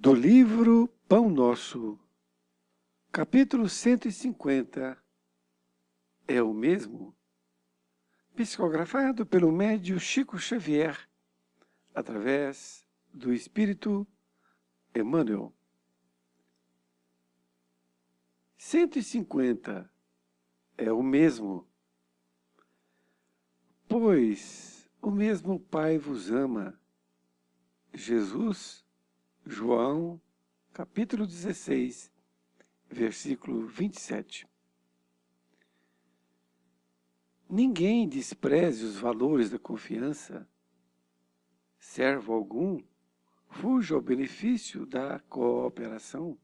Do livro Pão Nosso, capítulo 150, é o mesmo, psicografado pelo médium Chico Xavier, através do Espírito Emmanuel. 150 é o mesmo, pois o mesmo Pai vos ama. Jesus, João, capítulo 16, versículo 27. Ninguém despreze os valores da confiança. Servo algum fuja ao benefício da cooperação.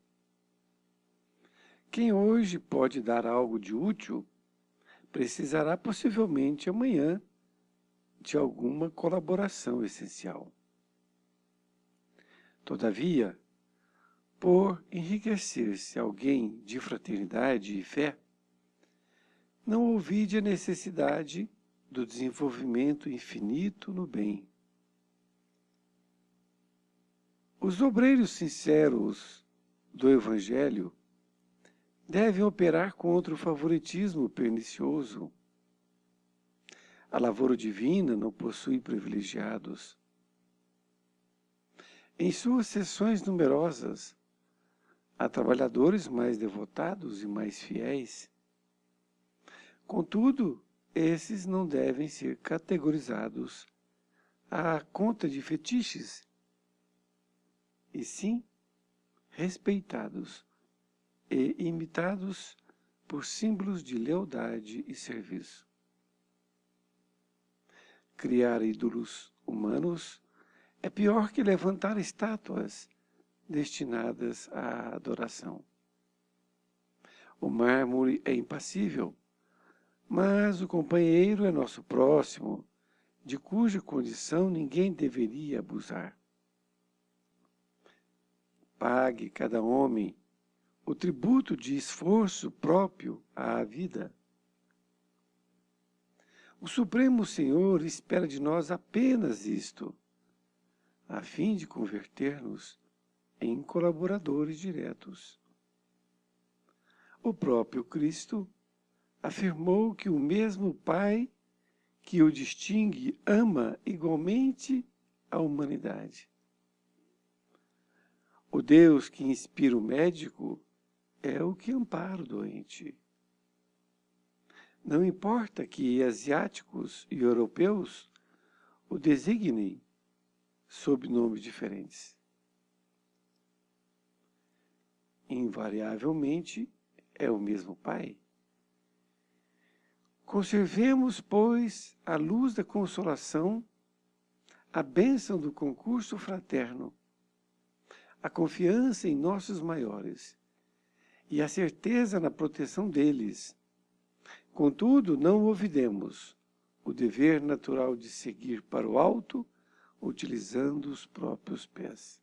Quem hoje pode dar algo de útil, precisará possivelmente amanhã de alguma colaboração essencial. Todavia, por enriquecer-se alguém de fraternidade e fé, não ouvide a necessidade do desenvolvimento infinito no bem. Os obreiros sinceros do Evangelho devem operar contra o favoritismo pernicioso. A lavoura divina não possui privilegiados. Em suas seções numerosas, há trabalhadores mais devotados e mais fiéis. Contudo, esses não devem ser categorizados à conta de fetiches, e sim respeitados e imitados por símbolos de lealdade e serviço. Criar ídolos humanos é pior que levantar estátuas destinadas à adoração. O mármore é impassível, mas o companheiro é nosso próximo, de cuja condição ninguém deveria abusar. Pague cada homem o tributo de esforço próprio à vida. O Supremo Senhor espera de nós apenas isto, a fim de converter-nos em colaboradores diretos. O próprio Cristo afirmou que o mesmo Pai que o distingue ama igualmente a humanidade. O Deus que inspira o médico é o que ampara o doente. Não importa que asiáticos e europeus o designem sob nomes diferentes. Invariavelmente é o mesmo Pai. Conservemos, pois, a luz da consolação, a bênção do concurso fraterno, a confiança em nossos maiores e a certeza na proteção deles. Contudo, não olvidemos o dever natural de seguir para o alto, utilizando os próprios pés.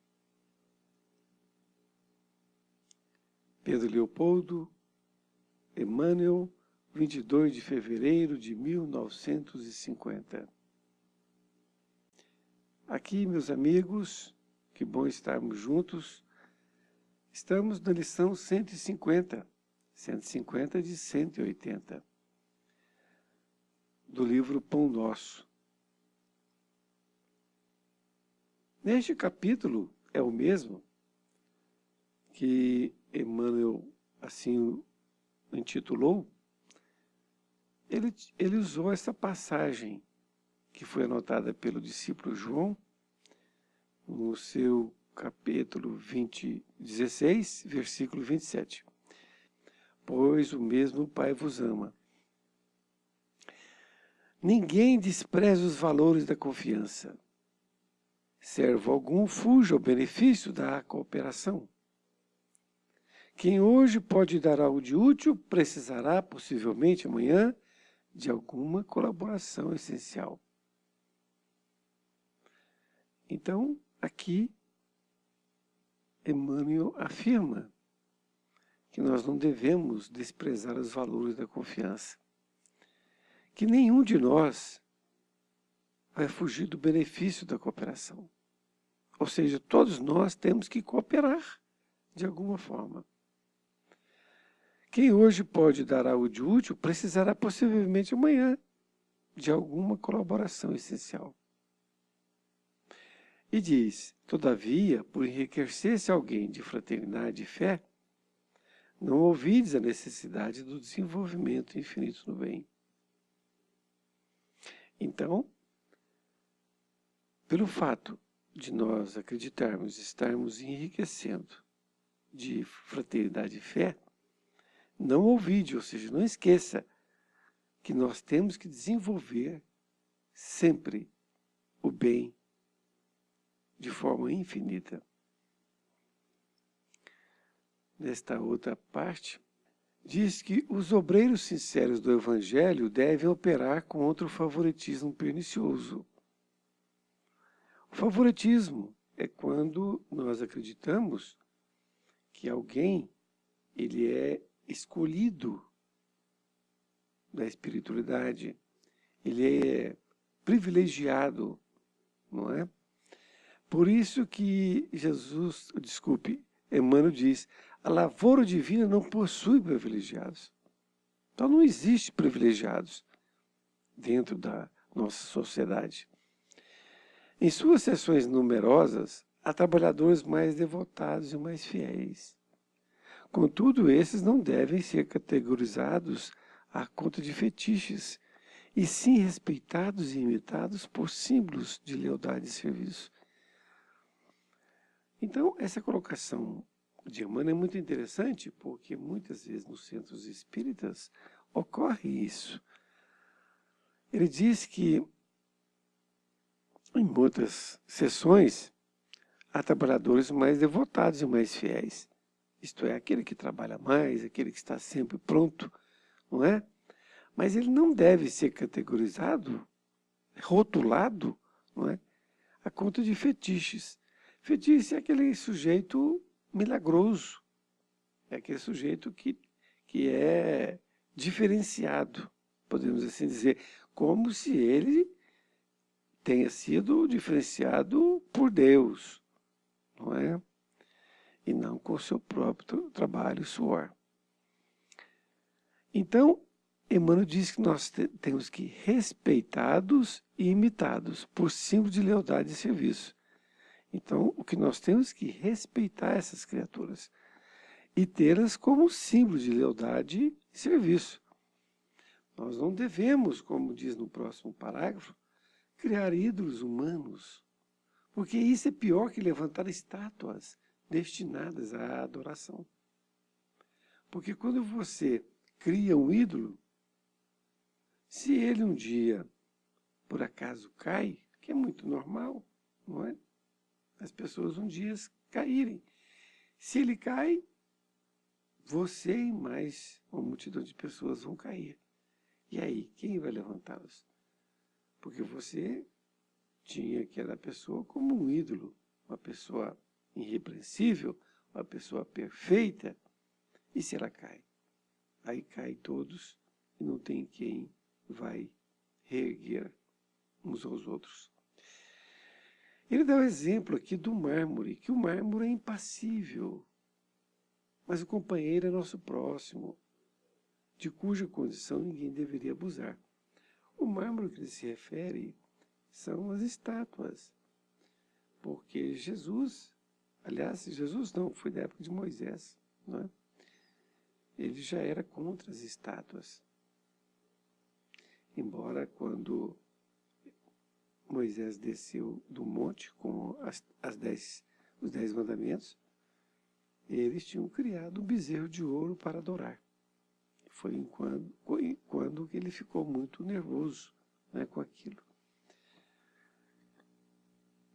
Pedro Leopoldo, Emmanuel, 22 de fevereiro de 1950. Aqui, meus amigos, que bom estarmos juntos. Estamos na lição 150, 150 de 180, do livro Pão Nosso. Neste capítulo é o mesmo que Emmanuel assim o intitulou. Ele usou essa passagem que foi anotada pelo discípulo João no seu capítulo 16, versículo 27. Pois o mesmo Pai vos ama. Ninguém despreza os valores da confiança. Servo algum fuja ao benefício da cooperação. Quem hoje pode dar algo de útil, precisará possivelmente amanhã de alguma colaboração essencial. Então, aqui, Emmanuel afirma que nós não devemos desprezar os valores da confiança, que nenhum de nós vai fugir do benefício da cooperação. Ou seja, todos nós temos que cooperar de alguma forma. Quem hoje pode dar algo de útil precisará possivelmente amanhã de alguma colaboração essencial. E diz, todavia, por enriquecer-se alguém de fraternidade e fé, não ouvides a necessidade do desenvolvimento infinito no bem. Então, pelo fato de nós acreditarmos, estarmos enriquecendo de fraternidade e fé, não ouvide, ou seja, não esqueça que nós temos que desenvolver sempre o bem de forma infinita. Nesta outra parte, diz que os obreiros sinceros do Evangelho devem operar contra o favoritismo pernicioso. O favoritismo é quando nós acreditamos que alguém ele é escolhido da espiritualidade, ele é privilegiado, não é? Por isso que Emmanuel diz, a lavoura divina não possui privilegiados. Então não existe privilegiados dentro da nossa sociedade. Em suas sessões numerosas, há trabalhadores mais devotados e mais fiéis. Contudo, esses não devem ser categorizados à conta de fetiches, e sim respeitados e imitados por símbolos de lealdade e serviço. Então, essa colocação de Emmanuel é muito interessante, porque muitas vezes nos centros espíritas ocorre isso. Ele diz que em muitas sessões há trabalhadores mais devotados e mais fiéis. Isto é, aquele que trabalha mais, aquele que está sempre pronto, não é? Mas ele não deve ser categorizado, rotulado, não é? A conta de fetiches. Fetiche é aquele sujeito milagroso, é aquele sujeito que é diferenciado, podemos assim dizer, como se ele tenha sido diferenciado por Deus, não é? E não com o seu próprio trabalho e suor. Então, Emmanuel diz que nós temos que respeitados e imitados por símbolo de lealdade e serviço. Então, o que nós temos que respeitar essas criaturas e tê-las como símbolo de lealdade e serviço. Nós não devemos, como diz no próximo parágrafo, criar ídolos humanos, porque isso é pior que levantar estátuas destinadas à adoração. Porque quando você cria um ídolo, se ele um dia, por acaso, cai, que é muito normal, não é? As pessoas um dia caírem. Se ele cai, você e mais uma multidão de pessoas vão cair. E aí, quem vai levantá-los? Porque você tinha aquela pessoa como um ídolo, uma pessoa irrepreensível, uma pessoa perfeita. E se ela cai? Aí caem todos e não tem quem vai reerguer uns aos outros. Ele dá o exemplo aqui do mármore, que o mármore é impassível, mas o companheiro é nosso próximo, de cuja condição ninguém deveria abusar. O mármore que ele se refere são as estátuas, porque Jesus, aliás, Jesus não, foi da época de Moisés, não é? Ele já era contra as estátuas. Embora quando Moisés desceu do monte com os 10 mandamentos, eles tinham criado um bezerro de ouro para adorar. Foi quando ele ficou muito nervoso, né, com aquilo.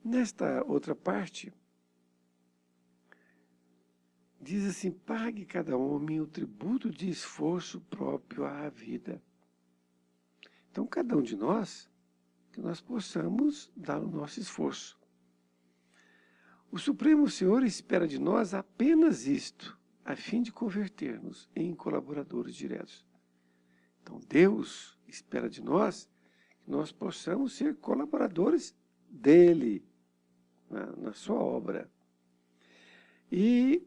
Nesta outra parte, diz assim, pague cada homem o tributo de esforço próprio à vida. Então, cada um de nós, que nós possamos dar o nosso esforço. O Supremo Senhor espera de nós apenas isto, a fim de converter-nos em colaboradores diretos. Então, Deus espera de nós que nós possamos ser colaboradores dele, na sua obra. E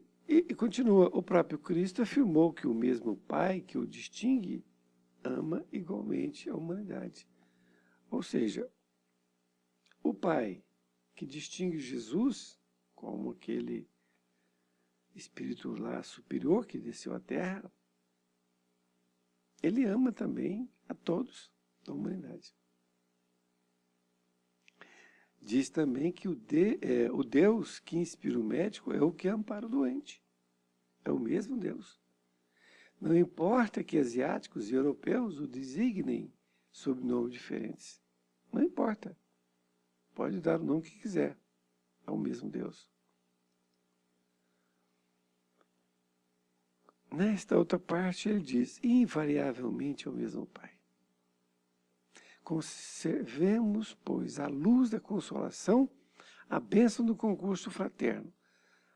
continua, o próprio Cristo afirmou que o mesmo Pai que o distingue ama igualmente a humanidade. Ou seja, o Pai que distingue Jesus como aquele Espírito lá superior que desceu à Terra, ele ama também a todos da humanidade. Diz também que o Deus que inspira o médico é o que ampara o doente. É o mesmo Deus. Não importa que asiáticos e europeus o designem sob nomes diferentes. Não importa. Pode dar o nome que quiser. É o mesmo Deus. Nesta outra parte ele diz, invariavelmente é o mesmo Pai. Conservemos, pois, à luz da consolação, a bênção do concurso fraterno,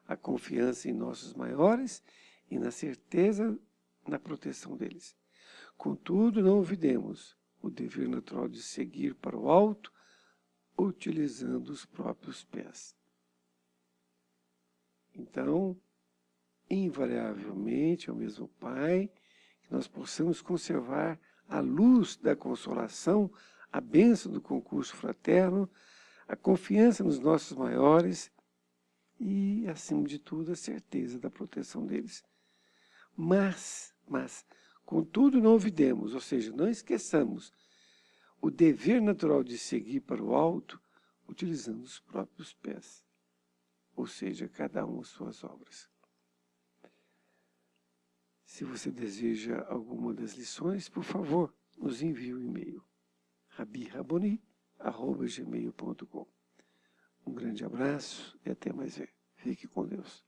a confiança em nossos maiores e na certeza na proteção deles. Contudo, não olvidemos o dever natural de seguir para o alto, utilizando os próprios pés. Então, invariavelmente é o mesmo Pai, que nós possamos conservar a luz da consolação, a bênção do concurso fraterno, a confiança nos nossos maiores e, acima de tudo, a certeza da proteção deles. Mas, contudo, não olvidemos, ou seja, não esqueçamos o dever natural de seguir para o alto, utilizando os próprios pés, ou seja, cada um as suas obras. Se você deseja alguma das lições, por favor, nos envie um e-mail, rabiraboni@gmail.com. Um grande abraço e até mais ver. Fique com Deus.